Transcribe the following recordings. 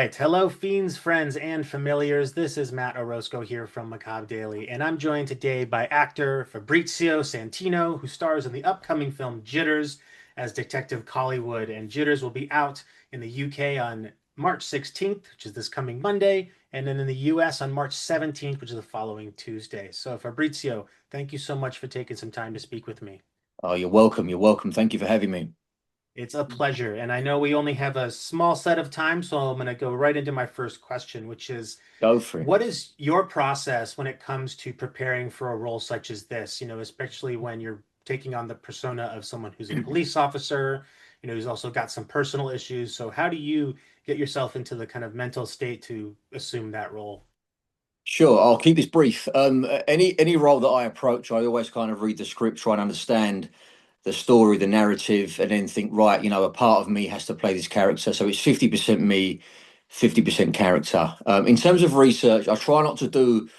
right. Hello, fiends, friends, and familiars. This is Matt Orozco here from Macabre Daily, and I'm joined today by actor Fabrizio Santino, who stars in the upcoming film Jitters as Detective Collingwood. And Jitters will be out in the UK on March 16th, which is this coming Monday, and then in the US on March 17th, which is the following Tuesday. So, Fabrizio, thank you so much for taking some time to speak with me. Oh, you're welcome. You're welcome. Thank you for having me. It's a pleasure. And I know we only have a small set of time, so I'm going to go right into my first question, which is Go for it. what is your process when it comes to preparing for a role such as this? Especially when you're taking on the persona of someone who's a police officer, who's also got some personal issues. So how do you get yourself into the kind of mental state to assume that role? Sure, I'll keep this brief. Any role that I approach, I always kind of read the script, try and understand the story, the narrative, and then think, right, a part of me has to play this character. So it's 50% me, 50% character. In terms of research, I try not to do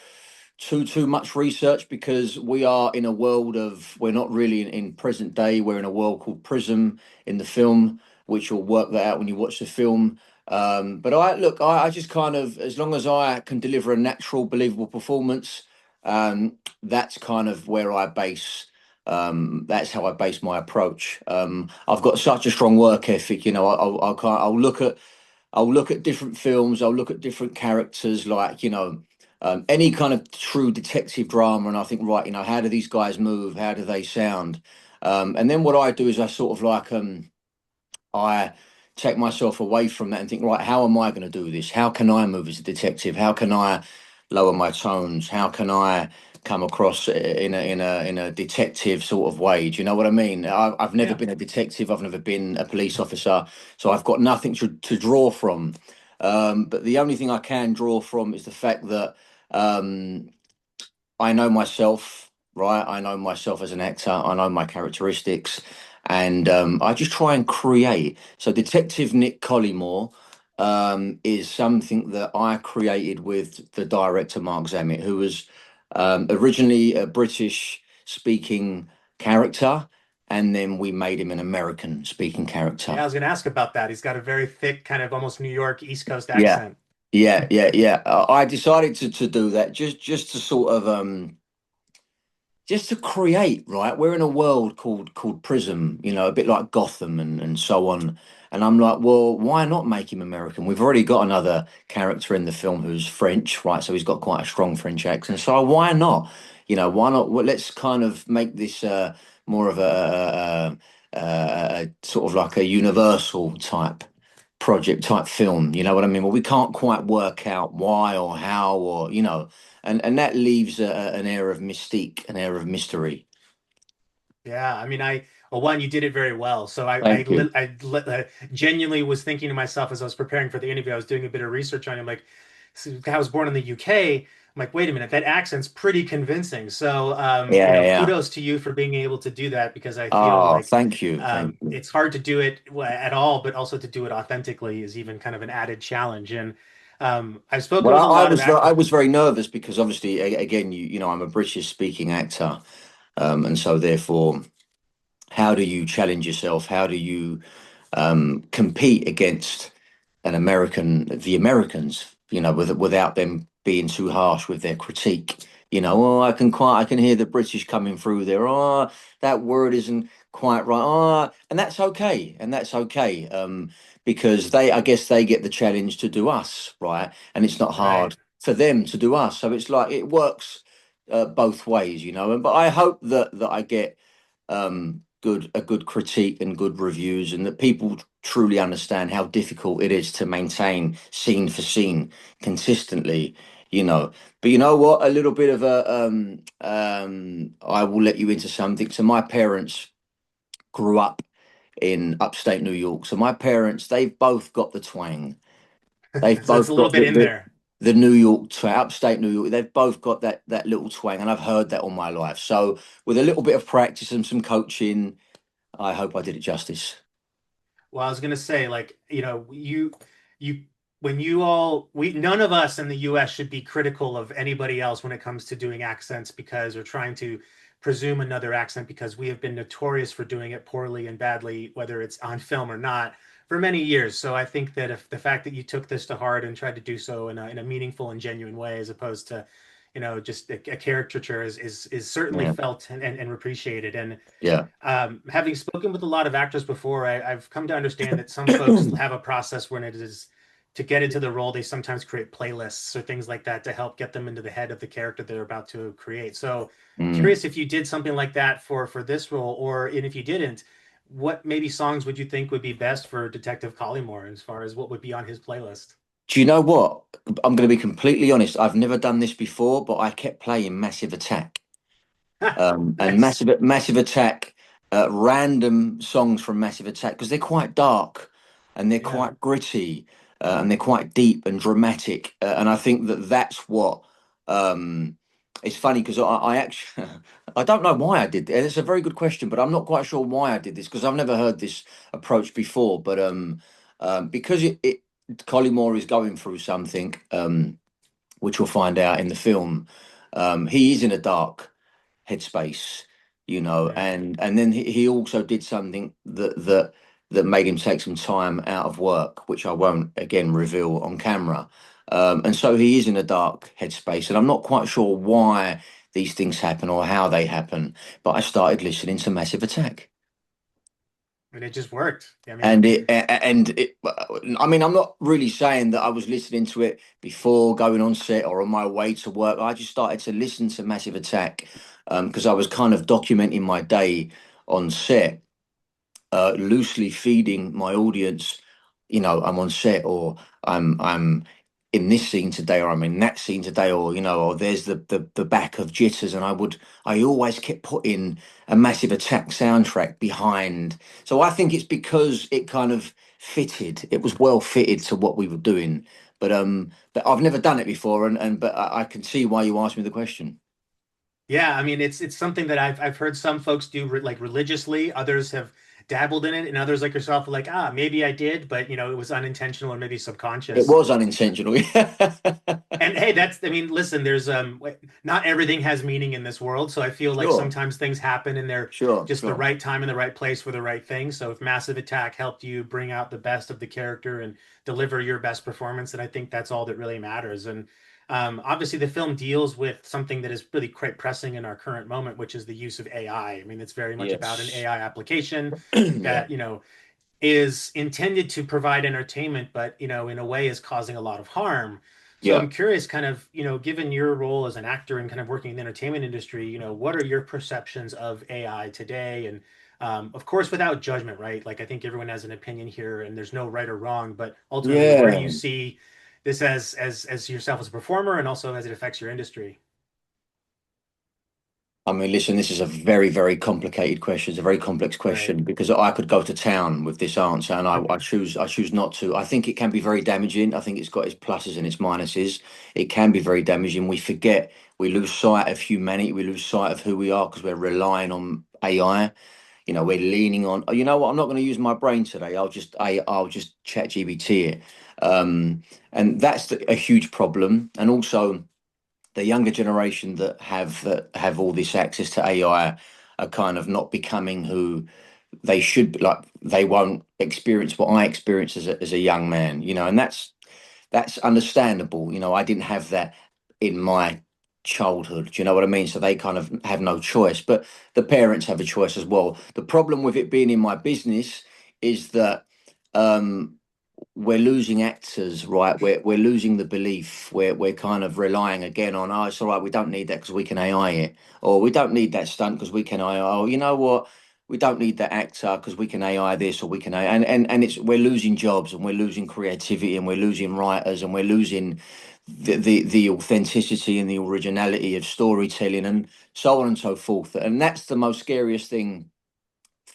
too much research because we are in a world of we're not really in present day. We're in a world called Prism in the film, which you'll work that out when you watch the film. But I just kind of, as long as I can deliver a natural, believable performance, that's kind of where I base. That's how I base my approach. I've got such a strong work ethic. I'll look at different films. I'll look at different characters, like any kind of true detective drama, and I think, right, how do these guys move? How do they sound? And then what I do is I sort of I take myself away from that and think, right, how am I going to do this? How can I move as a detective? How can I lower my tones? How can I come across in a detective sort of way? Do you know what I mean? I've never Yeah. been a detective. I've never been a police officer, so I've got nothing to draw from. But the only thing I can draw from is the fact that um, I know myself, right? I know myself as an actor. I know my characteristics, and I just try and create. So, Detective Nick Collymore is something that I created with the director Marc Zammit, who was originally a British-speaking character, and then we made him an American-speaking Yeah, character. I was going to ask about that. He's got a very thick, kind of almost New York East Coast Yeah, accent. yeah. I decided to do that just to sort of just to create, right? We're in a world called Prism, a bit like Gotham and so on. And I'm like, well, why not make him American? We've already got another character in the film who's French, right? So he's got quite a strong French accent. So why not? Why not? Well, let's kind of make this more of a sort of like a universal type project type film. You know what I mean? Well, we can't quite work out why or how or and that leaves an air of mystique, an air of mystery. Yeah, I mean, well, one, you did it very well. So Thank you. I genuinely was thinking to myself as I was preparing for the interview, I was doing a bit of research on him. Like, this guy was born in the UK. I'm like, wait a minute, that accent's pretty convincing. So, Yeah. kudos to you for being able to do that because I feel Oh, like thank you. Thank you. it's hard to do it at all, but also to do it authentically is even kind of an added challenge. And I've spoken Well, with a I lot of was I actors. was very nervous because obviously, again, I'm a British speaking actor, and so therefore, how do you challenge yourself? How do you compete against the Americans, without them being too harsh with their critique. Oh, I can hear the British coming through there. Oh, that word isn't quite right. Oh, and that's okay. And that's okay. Because I guess they get the challenge to do us, right? And it's not Right. hard for them to do us. So it's like it works both ways, But I hope that I get a good critique and good reviews, and that people truly understand how difficult it is to maintain scene for scene consistently. But you know what? A little bit of I will let you into something. So my parents grew up in upstate New York. So my parents, they've both got the twang. They've So it's a both little got bit in there. the New York twang, upstate New York. They've both got that little twang, and I've heard that all my life. So with a little bit of practice and some coaching, I hope I did it justice. Well, I was gonna say, like, you, when you all, none of us in the U.S. should be critical of anybody else when it comes to doing accents because we're trying to presume another accent because we have been notorious for doing it poorly and badly, whether it's on film or not, for many years. So I think that if the fact that you took this to heart and tried to do so in a meaningful and genuine way, as opposed to, just a caricature, is certainly Yeah, felt and appreciated. And yeah. having spoken with a lot of actors before, I've come to understand that some folks have a process when it is to get into the role, they sometimes create playlists or things like that to help get them into the head of the character they're about to create. So Mm. curious if you did something like that for this role, or and if you didn't, what maybe songs would you think would be best for Detective Collymore as far as what would be on his playlist? Do you know what? I'm going to be completely honest. I've never done this before, but I kept playing Massive Attack. And Nice. Massive Attack, random songs from Massive Attack because they're quite dark and they're Yeah. quite gritty and they're quite deep and dramatic. And I think that that's what it's funny because I actually I don't know why I did this. It's a very good question, but I'm not quite sure why I did this because I've never heard this approach before. But because it Collymore is going through something, which we'll find out in the film. He is in a dark headspace, Right. and then he also did something that made him take some time out of work, which I won't again reveal on camera. And so he is in a dark headspace, and I'm not quite sure why these things happen or how they happen. But I started listening to Massive Attack. And it just worked. I And mean, it, I mean, I'm not really saying that I was listening to it before going on set or on my way to work. I just started to listen to Massive Attack because I was kind of documenting my day on set, loosely feeding my audience. I'm on set, or I'm in this scene today, or I'm in that scene today, or or there's the back of Jitters, and I always kept putting a Massive Attack soundtrack behind. So I think it's because it kind of fitted. It was well fitted to what we were doing. But I've never done it before, but I can see why you asked me the question. yeah, I mean it's something that I've heard some folks do like religiously. Others have dabbled in it, and others like yourself are like, ah, maybe I did, but it was unintentional or maybe It subconscious. was unintentional. And hey, I mean, listen, there's not everything has meaning in this world, so I feel like Sure, sometimes things happen and they're sure, just the sure. right time and the right place for the right thing. So if Massive Attack helped you bring out the best of the character and deliver your best performance, then I think that's all that really matters. And obviously, the film deals with something that is really quite pressing in our current moment, which is the use of AI. I mean, it's very much about an Yes. AI application Yeah. that is intended to provide entertainment, but in a way is causing a lot of harm. So Yeah. I'm curious, kind of, given your role as an actor and kind of working in the entertainment industry, what are your perceptions of AI today? And of course, without judgment, right? Like I think everyone has an opinion here, and there's no right or wrong. But ultimately, where do you Yeah. see this as yourself as a performer, and also as it affects your industry? I mean, listen, this is a very, very complicated question. It's a very complex Right. question because I could go to town with this answer, and I choose not to. I think it can be very damaging. I think it's got its pluses and its minuses. It can be very damaging. We lose sight of humanity, we lose sight of who we are because we're relying on AI. We're leaning on. You know what? I'm not going to use my brain today. I'll just chat GBT it, and that's a huge problem. And also, the younger generation that have all this access to AI are kind of not becoming who they should be. Like they won't experience what I experienced as a young man, and that's understandable. I didn't have that in my childhood. Do you know what I mean? So they kind of have no choice, but the parents have a choice as well. The problem with it being in my business is that um we're losing actors, right? We're losing the belief. We're kind of relying again on, oh, it's all right, we don't need that because we can AI it, or we don't need that stunt because we can AI. Oh, you know what? We don't need that actor because we can AI this or we can AI, and it's we're losing jobs and we're losing creativity and we're losing writers and we're losing the authenticity and the originality of storytelling and so on and so forth. And that's the most scariest thing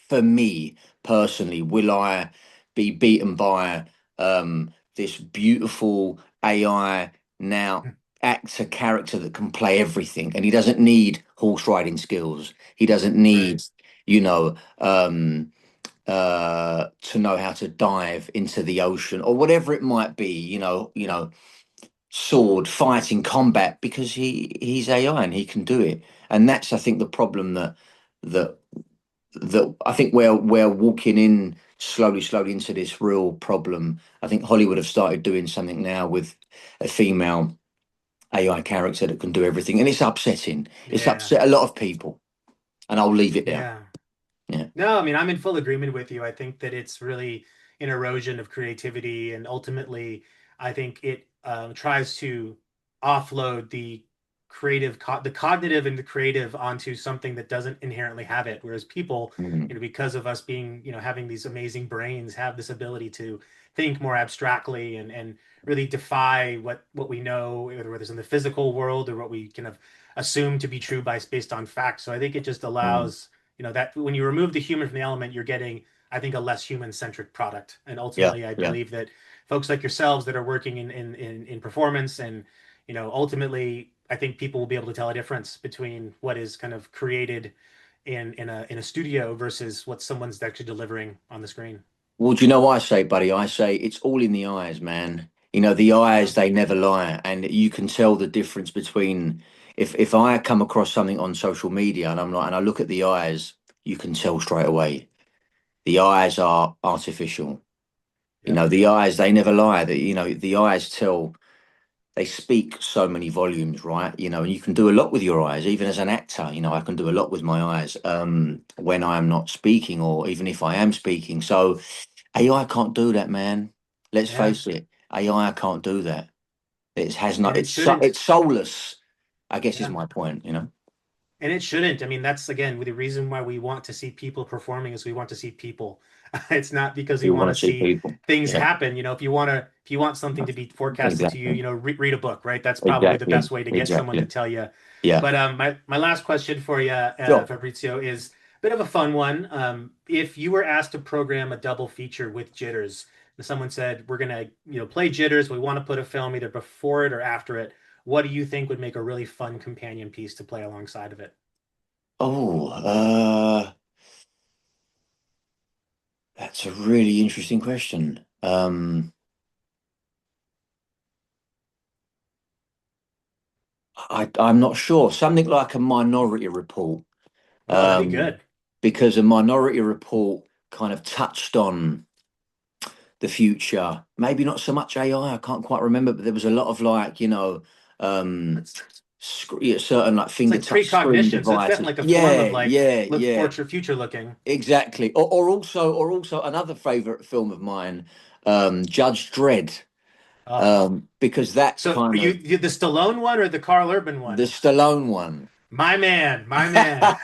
for me personally. Will I be beaten by this beautiful AI now actor character that can play everything, and he doesn't need horse riding skills. He doesn't Right. need, you know, to know how to dive into the ocean or whatever it might be. Sword fighting combat because he's AI and he can do it. And that's I think the problem that that I think we're walking in slowly into this real problem. I think Hollywood have started doing something now with a female AI character that can do everything, and it's upsetting. It's Yeah, upset a lot of people, and I'll leave it there. yeah. Yeah. No, I mean, I'm in full agreement with you. I think that it's really an erosion of creativity, and ultimately, I think it tries to offload the cognitive and the creative onto something that doesn't inherently have it. Whereas people, Mm. because of us being, having these amazing brains, have this ability to think more abstractly and really defy what we know, whether it's in the physical world or what we kind of assume to be true based on facts. So I think it just Mm. allows that when you remove the human from the element, you're getting, I think, a less human centric product. And Yeah, ultimately, I yeah. believe that folks like yourselves that are working in performance and, ultimately, I think people will be able to tell a difference between what is kind of created in a studio versus what someone's actually delivering on the screen. Well, do you know what I say, buddy? I say it's all in the eyes, man. You know, the eyes, Yeah, they never lie. And you can tell the difference between if I come across something on social media and I'm like, and I look at the eyes, you can tell straight away. The eyes are artificial. You yep, know, the eyes, they never lie. The eyes tell, they speak so many volumes, right? You know, and you can do a lot with your eyes, even as an actor. You know, I can do a lot with my eyes when I am not speaking or even if I am speaking. So, AI can't do that, man. Let's yeah, face it. AI can't do that. It has not. and it shouldn't. It's soulless. I guess is Yeah. my point. You know, And it shouldn't. I mean, that's again the reason why we want to see people performing is we want to see people. It's not because we we want want to to see see people. things Yeah, happen. If you want something to be forecasted to you, exactly, read a book, right? That's probably the exactly, best way to get someone to exactly. tell you. Yeah, But my last question for you, sure. Fabrizio, is a bit of a fun one. If you were asked to program a double feature with Jitters, and someone said we're gonna play Jitters, we want to put a film either before it or after it. What do you think would make a really fun companion piece to play alongside of it? Oh, that's a really interesting question. I'm not sure. Something like a Minority Report, Oh, that'd be um, good. because a Minority Report kind of touched on the future. Maybe not so much AI. I can't quite remember, but there was a lot of like, um, It's yeah, certain like it's finger like touch screen precognition, so it's devices. definitely like a form Yeah, of like yeah, look yeah, future looking. exactly. Or also another favorite film of mine, Judge Dredd, Oh, because that so are kind of you the Stallone one or the Carl Urban the one? Stallone one. My man, my man.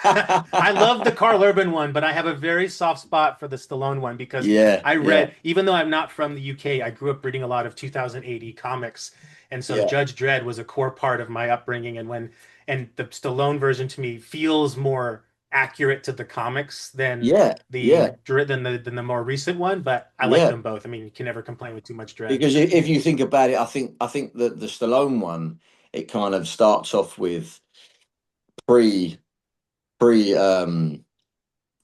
I love the Carl Urban one, but I have a very soft spot for the Stallone one because Yeah, I yeah, read, even though I'm not from the UK, I grew up reading a lot of 2080 comics. And so yeah, Judge Dredd was a core part of my upbringing. And the Stallone version to me feels more accurate to the comics than yeah, the yeah, than the more recent one, but I like yeah. them both. I mean, you can never complain with too much Dredd. Because if you think about it, I think that the Stallone one, it kind of starts off with pre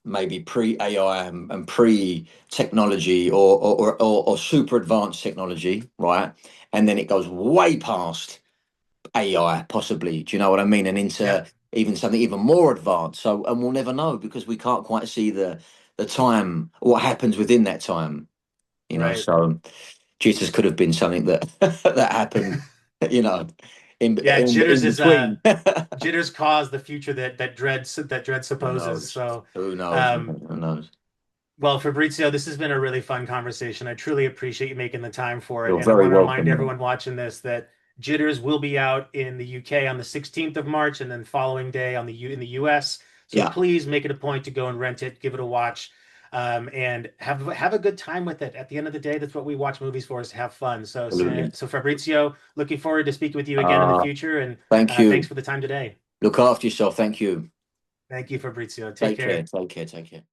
maybe pre AI and pre technology or super advanced technology, right? And then it goes way past AI, possibly. Do you know what I mean? And Yeah, into even something even more advanced. So, and we'll never know because we can't quite see the time, what happens within that time. right. So Jitters could have been something that that happened. You know, Yeah, in between. Jitters cause the future that Dredd Who supposes. knows? So, Who knows? um, Man? Who knows? well, Fabrizio, this has been a really fun conversation. I truly appreciate you making the time for it, You're and I very want to remind welcome, man. everyone watching this that Jitters will be out in the UK on the 16th of March, and then following day in the US. So Yeah, please make it a point to go and rent it, give it a watch, and have a good time with it. At the end of the day, that's what we watch movies for, is to have fun. absolutely. So Fabrizio, looking forward to speaking with you again in the Uh, future, and Thank thanks you. for the time today. Look after yourself. Thank you. Thank you, Fabrizio. Take Take care. care. Take care. Take care.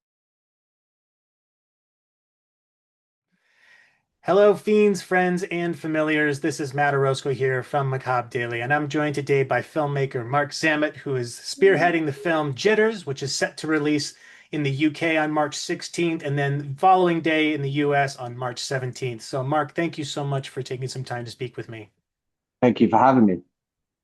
Hello, fiends, friends, and familiars. This is Matt Orozco here from Macabre Daily, and I'm joined today by filmmaker Marc Zammit, who is spearheading the film Jitters, which is set to release in the UK on March 16th, and then following day in the US on March 17th. So, Marc, thank you so much for taking some time to speak with me. Thank you for having me.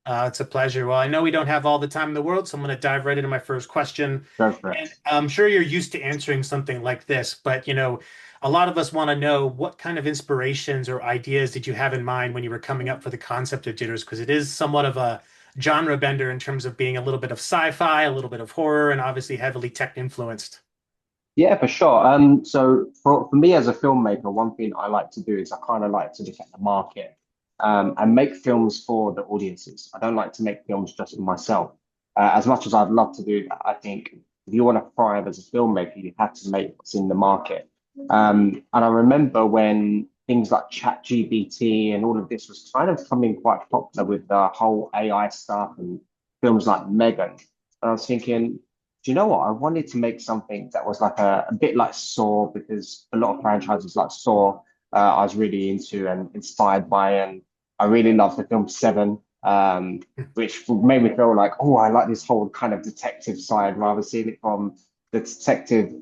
It's a pleasure. Well, I know we don't have all the time in the world, so I'm going to dive right into my first question. Go for it. And I'm sure you're used to answering something like this, but a lot of us want to know what kind of inspirations or ideas did you have in mind when you were coming up for the concept of Jitters? Because it is somewhat of a genre bender in terms of being a little bit of sci-fi, a little bit of horror, and obviously heavily tech influenced. Yeah, for sure. So for me as a filmmaker, one thing I like to do is I kind of like to look at the market, and make films for the audiences. I don't like to make films just for myself. As much as I'd love to do that, I think if you want to thrive as a filmmaker, you have to make what's in the market. And I remember when things like ChatGPT and all of this was kind of coming quite popular with the whole AI stuff and films like Megan. And I was thinking, do you know what? I wanted to make something that was like a bit like Saw, because a lot of franchises like Saw, I was really into and inspired by, and I really loved the film Seven, which made me feel like, oh, I like this whole kind of detective side, rather seeing it from the detective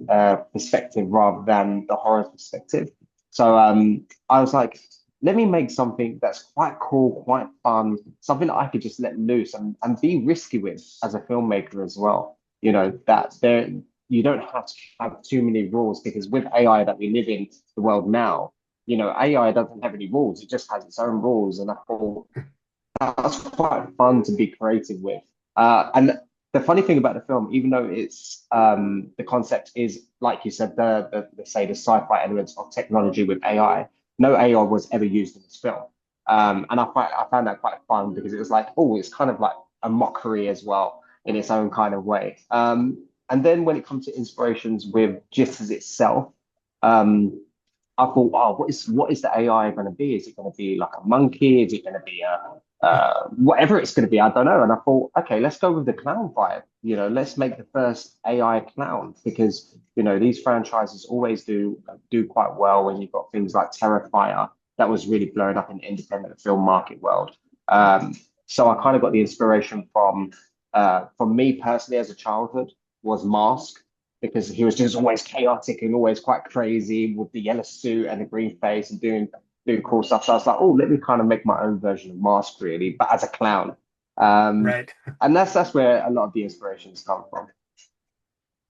perspective rather than the horror perspective. So I was like, let me make something that's quite cool, quite fun, something that I could just let loose and be risky with as a filmmaker as well. That there you don't have to have too many rules, because with AI that we live in the world now, AI doesn't have any rules. It just has its own rules. And I thought that's quite fun to be creative with. And the funny thing about the film, even though it's the concept is, like you said, the say the sci-fi elements of technology with AI, no AI was ever used in this film. And I found that quite fun, because it was like, oh, it's kind of like a mockery as well in its own kind of way. And then when it comes to inspirations with Jitters itself, um, I thought, wow, what is the AI going to be? Is it going to be like a monkey? Is it going to be a whatever it's going to be? I don't know. And I thought, okay, let's go with the clown vibe. Let's make the first AI clown, because these franchises always do quite well when you've got things like Terrifier that was really blowing up in the independent film market world. So I kind of got the inspiration from me personally as a childhood was Mask, because he was just always chaotic and always quite crazy with the yellow suit and the green face and doing cool stuff. So I was like, oh, let me kind of make my own version of Mask, really, but as a clown. Um, Right. and that's where a lot of the inspirations come from.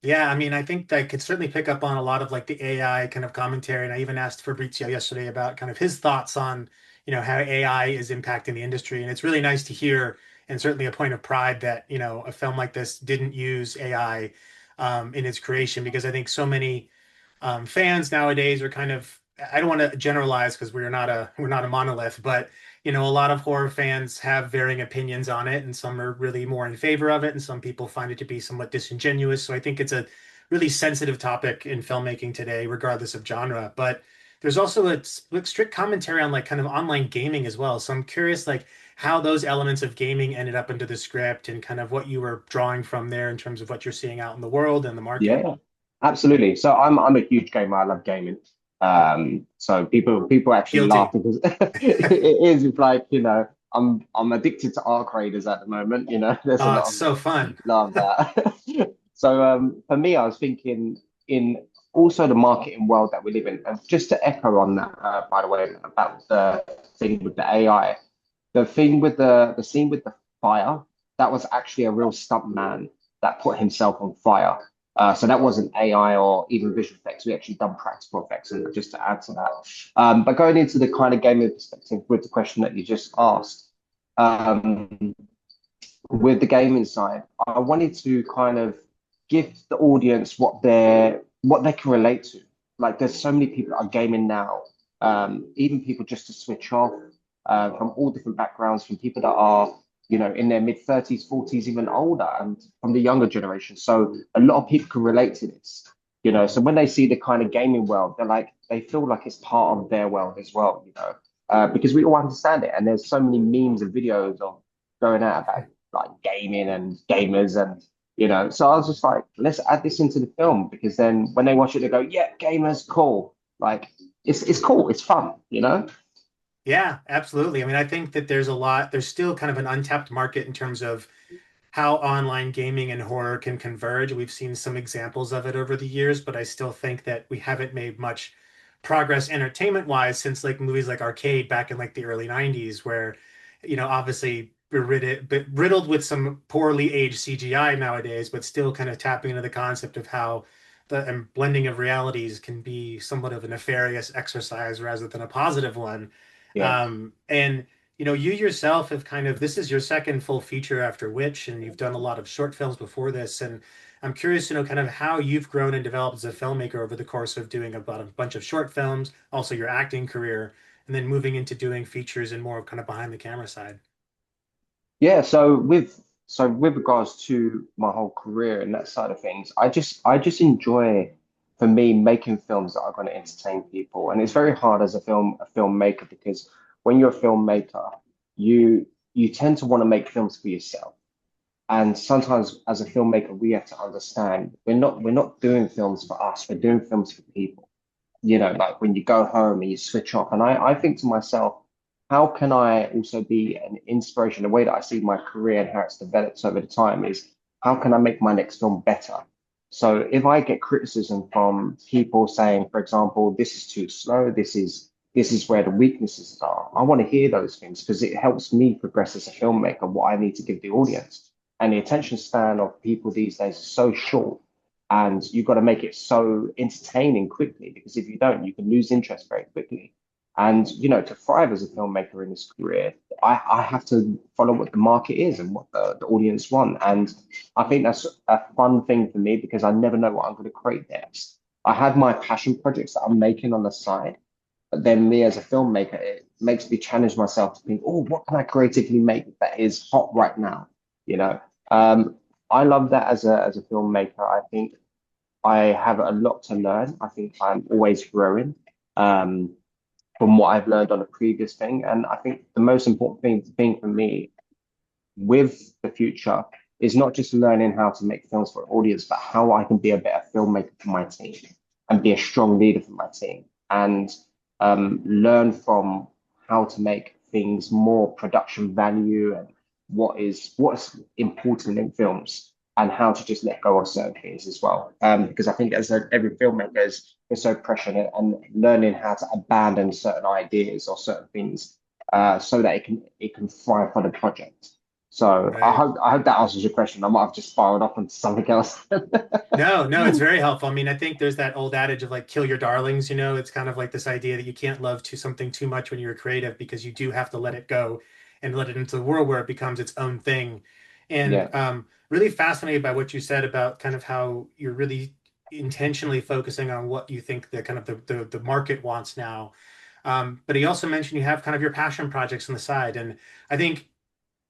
Yeah, I mean, I think I could certainly pick up on a lot of like the AI kind of commentary. And I even asked Fabrizio yesterday about kind of his thoughts on, how AI is impacting the industry. And it's really nice to hear, and certainly a point of pride that, a film like this didn't use AI in its creation, because I think so many fans nowadays are kind of, I don't want to generalize because we're not a monolith, but a lot of horror fans have varying opinions on it, and some are really more in favor of it, and some people find it to be somewhat disingenuous. So I think it's a really sensitive topic in filmmaking today, regardless of genre. But there's also a strict commentary on like kind of online gaming as well. So I'm curious like how those elements of gaming ended up into the script and kind of what you were drawing from there in terms of what you're seeing out in the world and the market. Yeah, absolutely. So I'm a huge gamer. I love gaming. So people actually laugh Guilty. because it is. It's like, I'm addicted to arc raiders at the moment. There's a Oh, lot it's of so fun. people love that. So for me, I was thinking in also the marketing world that we live in, and just to echo on that, by the way, about the thing with the AI, the thing with the scene with the fire, that was actually a real stunt man that put himself on fire. So that wasn't AI or even visual effects. We actually done practical effects, and just to add to that. But going into the kind of gaming perspective with the question that you just asked, um, with the gaming side, I wanted to kind of give the audience what they can relate to. Like, there's so many people that are gaming now, even people just to switch off, from all different backgrounds, from people that are in their mid 30s, 40s, even older, and from the younger generation. So a lot of people can relate to this. So when they see the kind of gaming world, they feel like it's part of their world as well. Because we all understand it, and there's so many memes and videos of going out about like gaming and gamers, and so I was just like, let's add this into the film, because then when they watch it they go, yeah, gamers, cool. Like, it's cool, it's fun. Yeah, absolutely. I mean, I think that there's still kind of an untapped market in terms of how online gaming and horror can converge. We've seen some examples of it over the years, but I still think that we haven't made much progress entertainment wise since like movies like Arcade back in like the early 90s, where, obviously riddled with some poorly aged CGI nowadays, but still kind of tapping into the concept of how the blending of realities can be somewhat of a nefarious exercise rather than a positive one. Yeah. And you yourself have kind of, this is your second full feature after Witch, and you've done a lot of short films before this. And I'm curious to know kind of how you've grown and developed as a filmmaker over the course of doing about a bunch of short films, also your acting career, and then moving into doing features and more of kind of behind the camera side. Yeah, so with regards to my whole career and that side of things, I just enjoy, for me, making films that are going to entertain people. And it's very hard as a filmmaker, because when you're a filmmaker, you tend to want to make films for yourself. And sometimes as a filmmaker, we have to understand we're not doing films for us, we're doing films for people. Like when you go home and you switch off. And I think to myself, how can I also be an inspiration? The way that I see my career and how it's developed over the time is, how can I make my next film better? So if I get criticism from people saying, for example, this is too slow, this is where the weaknesses are, I want to hear those things, because it helps me progress as a filmmaker, what I need to give the audience. And the attention span of people these days is so short, and you've got to make it so entertaining quickly, because if you don't, you can lose interest very quickly. And to thrive as a filmmaker in this career, I have to follow what the market is and what the audience want. And I think that's a fun thing for me, because I never know what I'm going to create next. I have my passion projects that I'm making on the side, but then me as a filmmaker, it makes me challenge myself to think, oh, what can I creatively make that is hot right now? You know, um, I love that as a filmmaker. I think I have a lot to learn. I think I'm always growing. Um, from what I've learned on a previous thing. And I think the most important thing for me with the future is not just learning how to make films for an audience, but how I can be a better filmmaker for my team and be a strong leader for my team, and learn from how to make things more production value, and what's important in films, and how to just let go of certain things as well. Because I think every filmmaker is so passionate, and learning how to abandon certain ideas or certain things, so that it can thrive for the project. So I Right. hope I hope that answers your question. I might have just spiraled off into something else. No, no, it's very helpful. I mean, I think there's that old adage of like kill your darlings, it's kind of like this idea that you can't love to something too much when you're creative, because you do have to let it go and let it into the world where it becomes its own thing. And Yeah, really fascinated by what you said about kind of how you're really intentionally focusing on what you think the kind of the market wants now. But he also mentioned you have kind of your passion projects on the side. And I think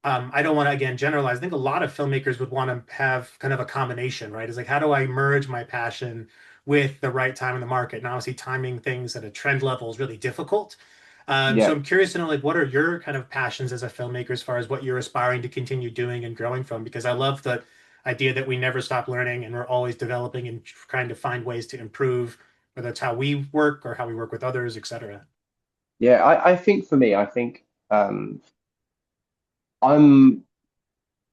I don't want to again generalize. I think a lot of filmmakers would want to have kind of a combination, right? It's like, how do I merge my passion with the right time in the market? And obviously, timing things at a trend level is really difficult. So yeah. I'm curious to know, like, what are your kind of passions as a filmmaker as far as what you're aspiring to continue doing and growing from? Because I love the idea that we never stop learning and we're always developing and trying to find ways to improve, whether it's how we work or how we work with others, et cetera. Yeah, I think for me, I think I'm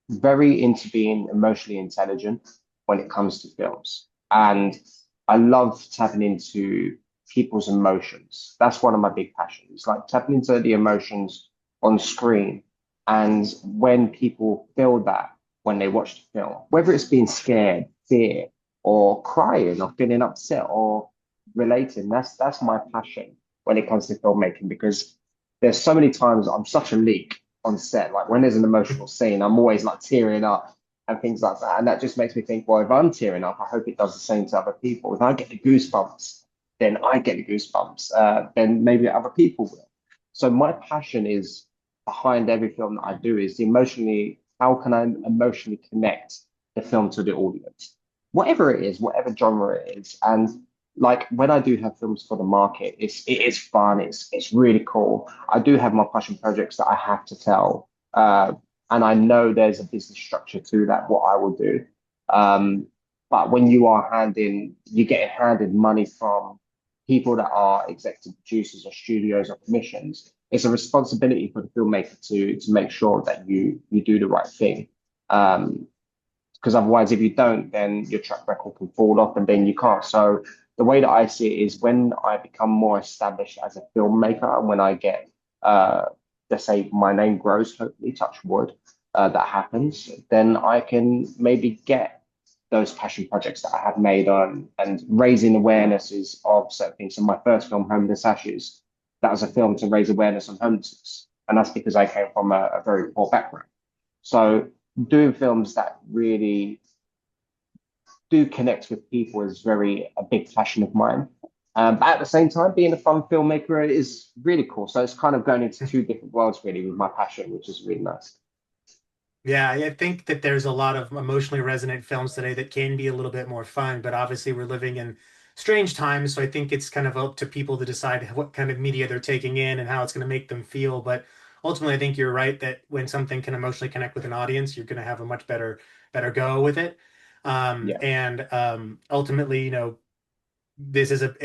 very into being emotionally intelligent when it comes to films. And I love tapping into people's emotions. That's one of my big passions, like tapping into the emotions on screen. And when people feel that when they watch the film, whether it's being scared, fear, or crying, or feeling upset, or relating, that's my passion when it comes to filmmaking, because there's so many times I'm such a leak on set. Like when there's an emotional scene, I'm always like tearing up and things like that. And that just makes me think, well, if I'm tearing up, I hope it does the same to other people. If I get the goosebumps, then I get the goosebumps. Then maybe other people will. So my passion is behind every film that I do is how can I emotionally connect the film to the audience, whatever it is, whatever genre it is. And like when I do have films for the market, it is fun. It's really cool. I do have my passion projects that I have to tell, and I know there's a business structure to that. What I will do, um, but when you're getting handed money from people that are executive producers or studios or commissions. It's a responsibility for the filmmaker to make sure that you do the right thing. Um, because otherwise, if you don't, then your track record can fall off and then you can't. So the way that I see it is when I become more established as a filmmaker and when I get uh, let's say my name grows, hopefully, touch wood, that happens, then I can maybe get those passion projects that I have made on and raising awarenesses of certain things. So my first film, Homeless Ashes, that was a film to raise awareness on homelessness. And that's because I came from a very poor background. So doing films that really do connect with people is very a big passion of mine. But at the same time, being a fun filmmaker is really cool. So it's kind of going into two different worlds really with my passion, which is really nice. Yeah, I think that there's a lot of emotionally resonant films today that can be a little bit more fun, but obviously we're living in strange times, so I think it's kind of up to people to decide what kind of media they're taking in and how it's going to make them feel. But ultimately, I think you're right that when something can emotionally connect with an audience, you're going to have a much better go with it. Yeah, Ultimately,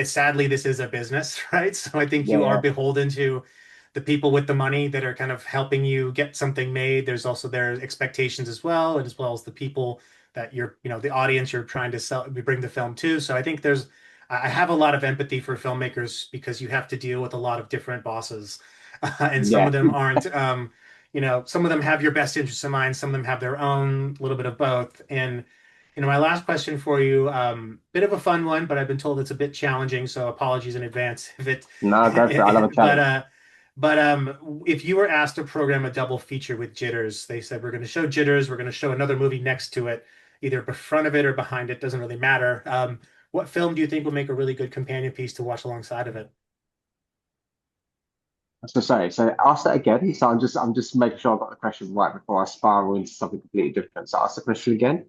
sadly this is a business, right? So I think yeah, you are yeah, beholden to the people with the money that are kind of helping you get something made. There's also their expectations as well, and as well as the people that the audience you're trying to sell, bring the film to. So I think I have a lot of empathy for filmmakers because you have to deal with a lot of different bosses, and some of yeah. them aren't. Some of them have your best interests in mind, some of them have their own, a little bit of both. And my last question for you, bit of a fun one, but I've been told it's a bit challenging, so apologies in advance if No, go for it. I love a but challenge. if you were asked to program a double feature with Jitters, they said we're going to show Jitters, we're going to show another movie next to it, either in front of it or behind it, doesn't really matter. What film do you think would make a really good companion piece to watch alongside of it? So sorry. So ask that again. So I'm just making sure I got the question right before I spiral into something completely different. So ask the question again.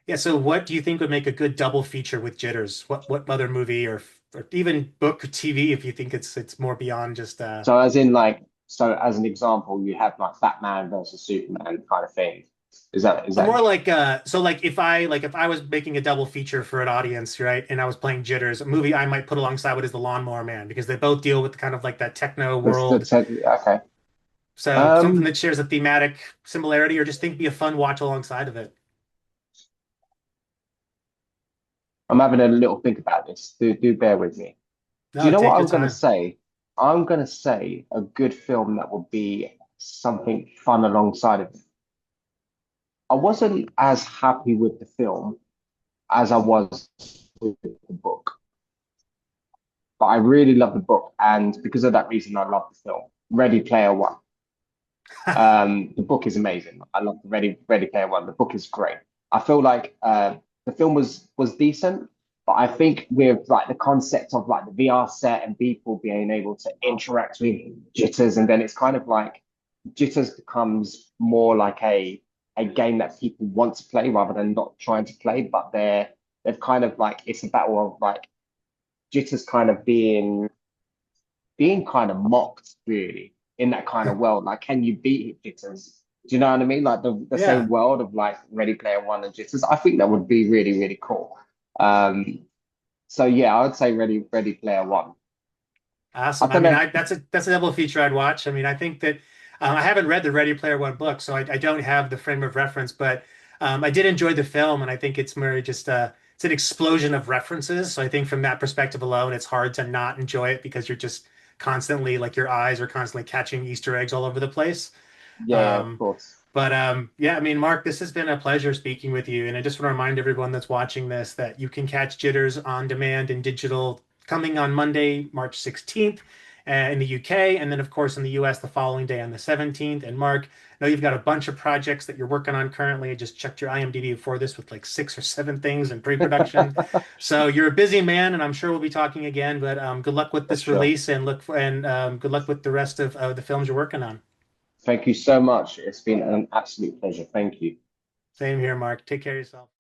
Yeah, so what do you think would make a good double feature with Jitters? What other movie or even book or TV if you think it's more beyond just So as in like, so as an example, you have like Batman versus Superman kind of thing. Is that more like so like if I was making a double feature for an audience, right, and I was playing Jitters, a movie I might put alongside it is The Lawnmower Man because they both deal with kind of like that techno the world. okay. So something Um, that shares a thematic similarity or just think be a fun watch alongside of it. I'm having a little think about this. Do bear with me. Do you No, know take what your I'm gonna time. say? I'm gonna say a good film that would be something fun alongside of it. I wasn't as happy with the film as I was with the book, but I really love the book, and because of that reason, I love the film. Ready Player One. The book is amazing. I love the Ready Player One. The book is great. I feel like the film was decent, but I think with like the concept of like the VR set and people being able to interact with Jitters, and then it's kind of like Jitters becomes more like a game that people want to play rather than not trying to play, but they've kind of like it's a battle of like Jitters kind of being kind of mocked really in that kind of world. Like, can you beat Jitters? Do you know what I mean? Like the Yeah, same world of like Ready Player One and Jitters. I think that would be really, really cool. Um, so yeah, I would say Ready Player One. I awesome. I don't mean, know. that's a double feature I'd watch. I mean, I think that I haven't read the Ready Player One book, so I don't have the frame of reference, but I did enjoy the film, and I think it's more just it's an explosion of references. So I think from that perspective alone, it's hard to not enjoy it because you're just constantly like your eyes are constantly catching Easter eggs all over the place. Yeah, of Um, course. yeah, I mean, Mark, this has been a pleasure speaking with you. And I just want to remind everyone that's watching this that you can catch Jitters on demand and digital coming on Monday, March 16th in the UK. And then, of course, in the US the following day on the 17th. And Mark, I know you've got a bunch of projects that you're working on currently. I just checked your IMDb before this with like 6 or 7 things in pre-production. So you're a busy man, and I'm sure we'll be talking again. But good luck with For this sure. release and good luck with the rest of the films you're working on. Thank you so much. It's been an absolute pleasure. Thank you. Same here, Mark. Take care of yourself.